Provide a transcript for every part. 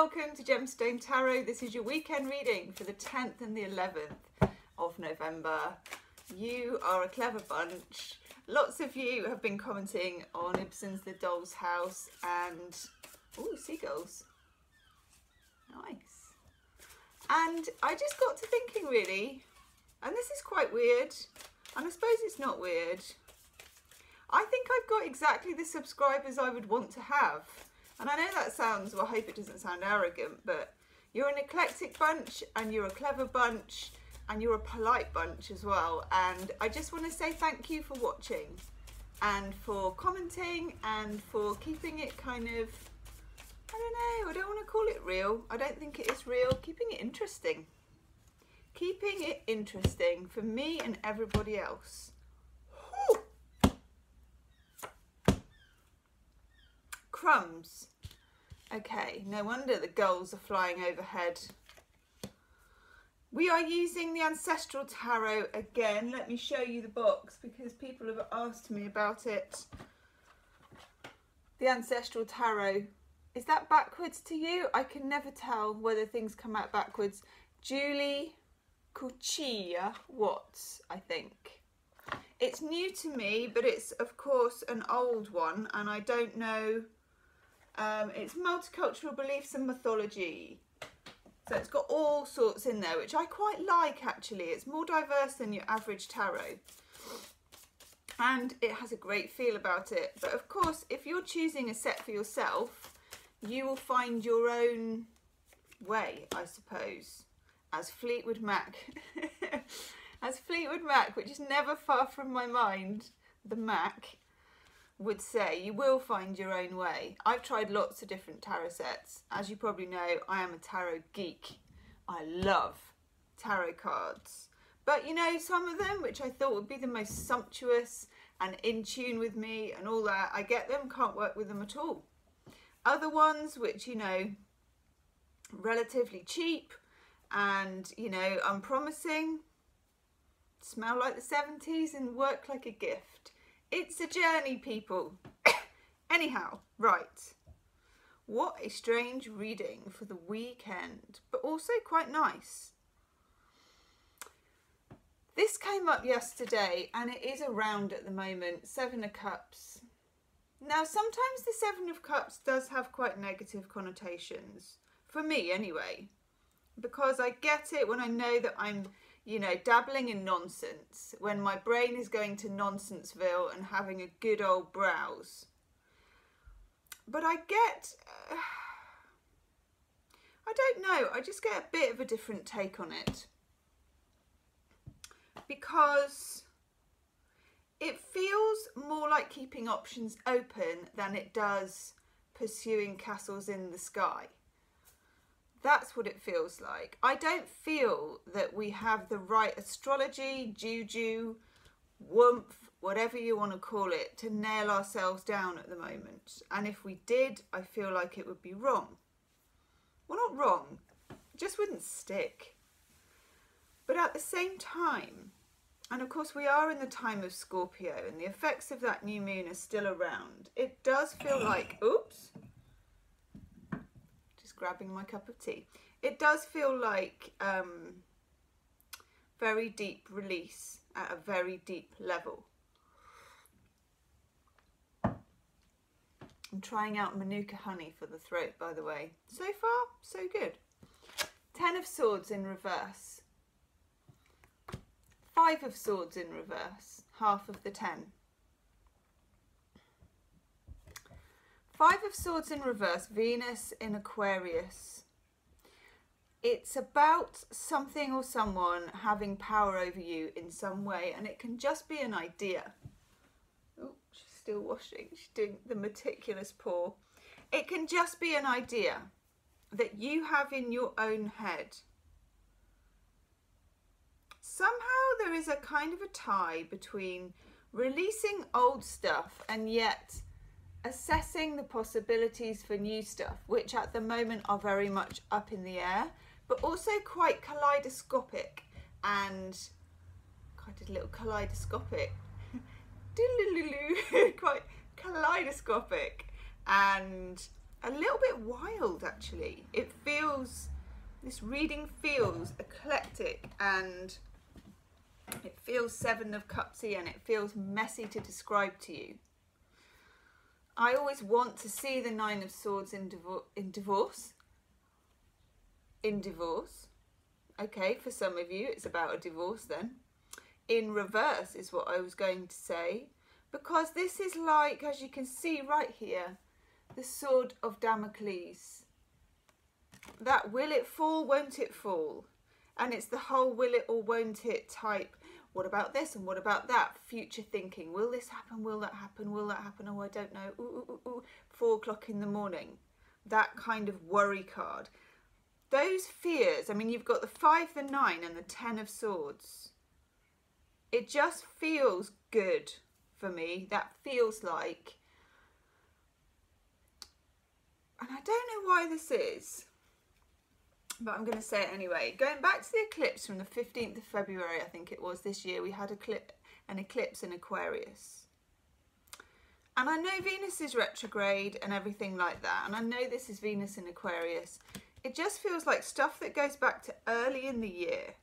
welcome to Gemstone Tarot. This is your weekend reading for the 10th and the 11th of November. You are a clever bunch. Lots of you have been commenting on Ibsen's The Doll's House and, ooh, seagulls. Nice. And I just got to thinking really, and this is quite weird, and I suppose it's not weird. I think I've got exactly the subscribers I would want to have. And I know that sounds, well, I hope it doesn't sound arrogant, but you're an eclectic bunch and you're a clever bunch and you're a polite bunch as well. And I just want to say thank you for watching and for commenting and for keeping it kind of, I don't know, I don't want to call it real. I don't think it is real. Keeping it interesting. Keeping it interesting for me and everybody else. Whew. Crumbs. Okay, no wonder the gulls are flying overhead. We are using the Ancestral Tarot again. Let me show you the box because people have asked me about it. The Ancestral Tarot. Is that backwards to you? I can never tell whether things come out backwards. Julie Cuccia Watts, I think. It's new to me, but it's of course an old one and I don't know. It's multicultural beliefs and mythology. So it's got all sorts in there, which I quite like actually. It's more diverse than your average tarot. And it has a great feel about it. But of course, if you're choosing a set for yourself, you will find your own way, I suppose. As Fleetwood Mac. As Fleetwood Mac, which is never far from my mind, the Mac, would say, you will find your own way. I've tried lots of different tarot sets. As you probably know, I am a tarot geek. I love tarot cards. But you know, some of them, which I thought would be the most sumptuous and in tune with me and all that, I get them, can't work with them at all. Other ones, which, you know, relatively cheap and, you know, unpromising, smell like the 70s and work like a gift. It's a journey, people. Anyhow, right. What a strange reading for the weekend, but also quite nice. This came up yesterday and it is around at the moment, Seven of Cups. Now, sometimes the Seven of Cups does have quite negative connotations, for me anyway, because I get it when I know that I'm, you know, dabbling in nonsense, when my brain is going to Nonsenseville and having a good old browse. But I get, I don't know, I just get a bit of a different take on it. Because it feels more like keeping options open than it does pursuing castles in the sky. That's what it feels like. I don't feel that we have the right astrology, juju, woomph, whatever you want to call it, to nail ourselves down at the moment. And if we did, I feel like it would be wrong. Well, not wrong, it just wouldn't stick. But at the same time, and of course we are in the time of Scorpio and the effects of that new moon are still around, it does feel like, oops, grabbing my cup of tea. It does feel like very deep release at a very deep level. I'm trying out Manuka honey for the throat, by the way. So far, so good. 10 of Swords in reverse. 5 of Swords in reverse. Half of the 10. 5 of Swords in reverse, Venus in Aquarius. It's about something or someone having power over you in some way, and it can just be an idea. Oh, she's still washing. She's doing the meticulous pour. It can just be an idea that you have in your own head. Somehow there is a kind of a tie between releasing old stuff and yet assessing the possibilities for new stuff, which at the moment are very much up in the air, but also quite kaleidoscopic and quite a little kaleidoscopic, quite kaleidoscopic and a little bit wild actually. It feels, this reading feels eclectic, and it feels Seven of Cups-y, and it feels messy to describe to you. I always want to see the Nine of Swords in divorce. In divorce. Okay, for some of you it's about a divorce then. In reverse is what I was going to say, because this is like, as you can see right here, the Sword of Damocles. That will it fall, won't it fall? And it's the whole will it or won't it type. What about this and what about that? Future thinking. Will this happen? Will that happen? Will that happen? Oh, I don't know. Ooh, ooh, ooh. 4 o'clock in the morning. That kind of worry card. Those fears, I mean, you've got the 5, the 9 and the 10 of Swords. It just feels good for me. That feels like, and I don't know why this is, but I'm going to say it anyway. Going back to the eclipse from the 15th of February, I think it was this year, we had an eclipse in Aquarius. And I know Venus is retrograde and everything like that. And I know this is Venus in Aquarius. It just feels like stuff that goes back to early in the year,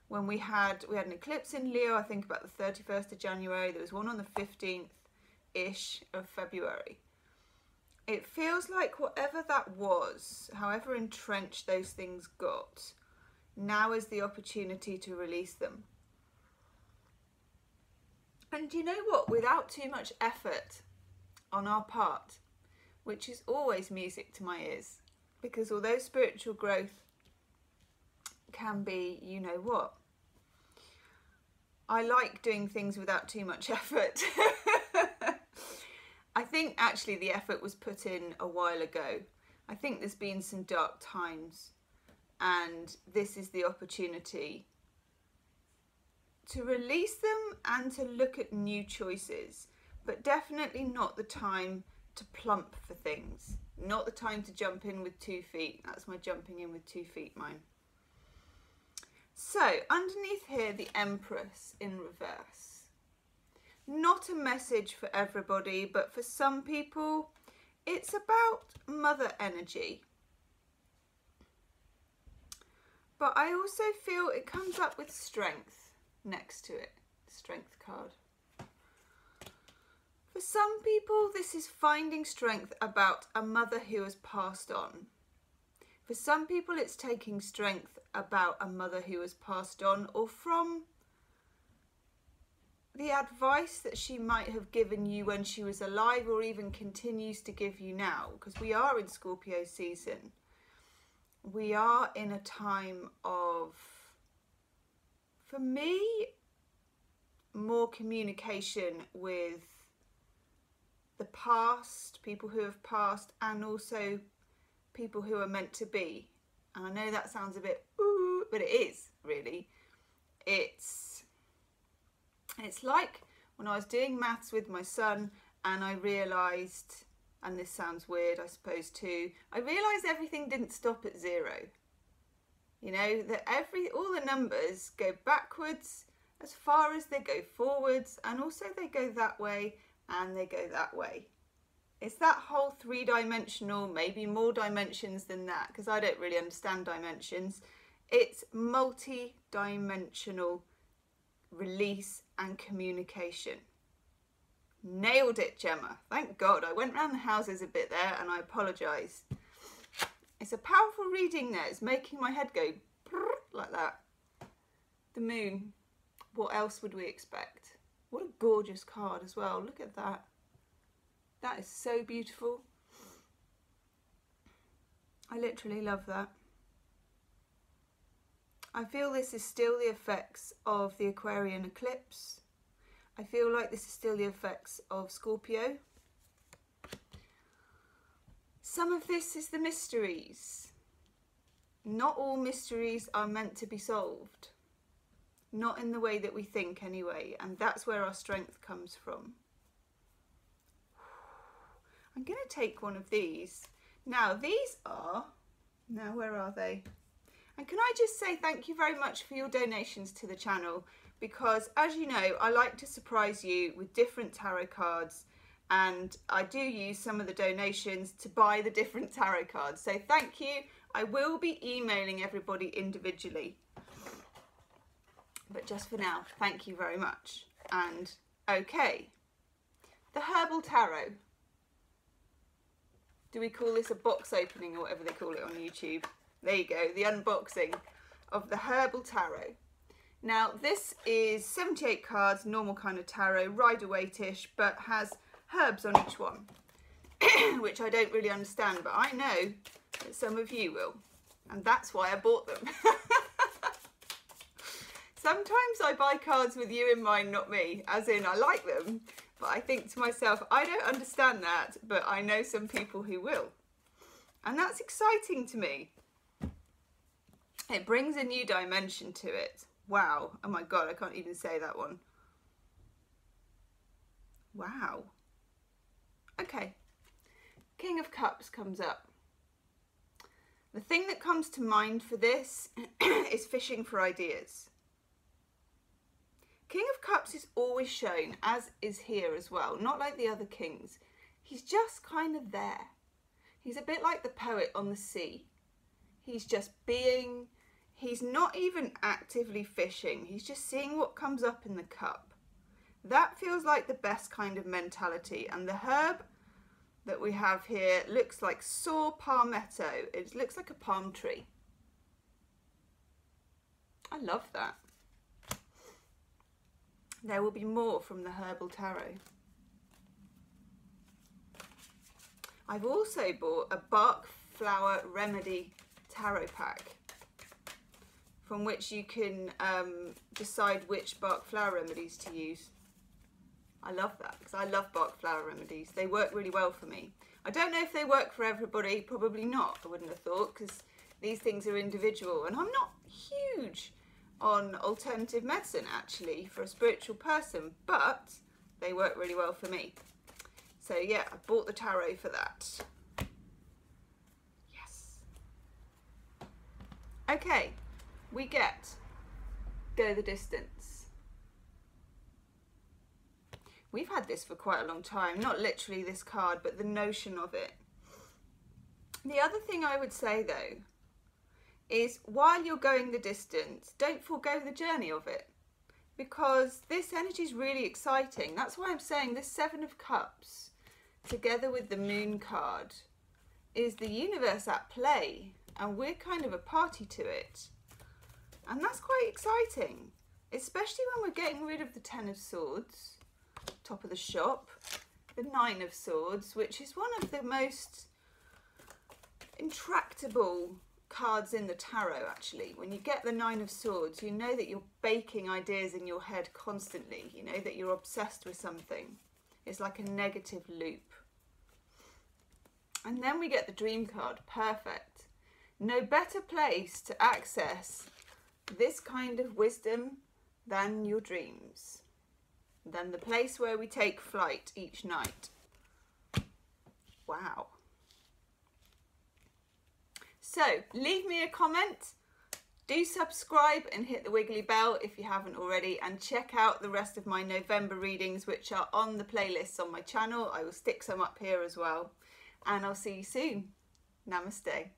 when we had an eclipse in Leo, I think about the 31st of January. There was one on the 15th-ish of February. It feels like whatever that was, however entrenched those things got, now is the opportunity to release them. And you know what? Without too much effort on our part, which is always music to my ears, because although spiritual growth can be, you know what, I like doing things without too much effort. I think actually the effort was put in a while ago. I think there's been some dark times, and this is the opportunity to release them and to look at new choices, but definitely not the time to plump for things. Not the time to jump in with 2 feet. That's my jumping in with 2 feet, mine. So underneath here, the Empress in reverse. Not a message for everybody, but for some people, it's about mother energy. But I also feel it comes up with strength next to it, the Strength card. For some people, this is finding strength about a mother who has passed on. For some people, it's taking strength about a mother who has passed on, or from the advice that she might have given you when she was alive, or even continues to give you now, because we are in Scorpio season. We are in a time of, for me, more communication with the past, people who have passed, and also people who are meant to be. And I know that sounds a bit ooh, but it is really. It's like when I was doing maths with my son, and I realised, and this sounds weird I suppose too, I realised everything didn't stop at 0. You know, that all the numbers go backwards as far as they go forwards, and also they go that way and they go that way. It's that whole 3-dimensional, maybe more dimensions than that, because I don't really understand dimensions. It's multi-dimensional release and communication. Nailed it, Gemma. Thank God. I went round the houses a bit there, and I apologise. It's a powerful reading there. It's making my head go like that. The Moon. What else would we expect? What a gorgeous card as well. Look at that. That is so beautiful. I literally love that. I feel this is still the effects of the Aquarian eclipse. I feel like this is still the effects of Scorpio. Some of this is the mysteries. Not all mysteries are meant to be solved. Not in the way that we think anyway. And that's where our strength comes from. I'm going to take one of these. Now these are, now where are they? And can I just say thank you very much for your donations to the channel, because as you know, I like to surprise you with different tarot cards, and I do use some of the donations to buy the different tarot cards. So thank you. I will be emailing everybody individually. But just for now, thank you very much. And okay, the herbal tarot. Do we call this a box opening or whatever they call it on YouTube? There you go, the unboxing of the herbal tarot. Now this is 78 cards, normal kind of tarot, Rider-Waite-ish, but has herbs on each one, which I don't really understand, but I know that some of you will, and that's why I bought them. Sometimes I buy cards with you in mind, not me, as in I like them, but I think to myself, I don't understand that, but I know some people who will. And that's exciting to me. It brings a new dimension to it. Wow. Oh my God, I can't even say that one. Wow. Okay. King of Cups comes up. The thing that comes to mind for this is fishing for ideas. King of Cups is always shown, as is here as well, not like the other kings. He's just kind of there. He's a bit like the poet on the sea. He's just being, he's not even actively fishing. He's just seeing what comes up in the cup. That feels like the best kind of mentality. And the herb that we have here looks like saw palmetto. It looks like a palm tree. I love that. There will be more from the herbal tarot. I've also bought a bark flower remedy tarot pack from which you can decide which bark flower remedies to use. I love that because I love bark flower remedies. They work really well for me. I don't know if they work for everybody, probably not, I wouldn't have thought, because these things are individual, and I'm not huge on alternative medicine actually for a spiritual person, but they work really well for me. So yeah, I bought the tarot for that. Yes. Okay, we get Go the Distance. We've had this for quite a long time, not literally this card, but the notion of it. The other thing I would say though is while you're going the distance, don't forego the journey of it, because this energy is really exciting. That's why I'm saying this Seven of Cups together with the Moon card is the universe at play, and we're kind of a party to it, and that's quite exciting, especially when we're getting rid of the Ten of Swords, top of the shop, the Nine of Swords, which is one of the most intractable cards in the tarot actually. When you get the Nine of Swords, you know that you're baking ideas in your head constantly, you know that you're obsessed with something. It's like a negative loop. And then we get the Dream card, perfect. No better place to access this kind of wisdom than your dreams, than the place where we take flight each night. Wow. So leave me a comment, do subscribe and hit the wiggly bell if you haven't already, and check out the rest of my November readings which are on the playlists on my channel. I will stick some up here as well, and I'll see you soon. Namaste.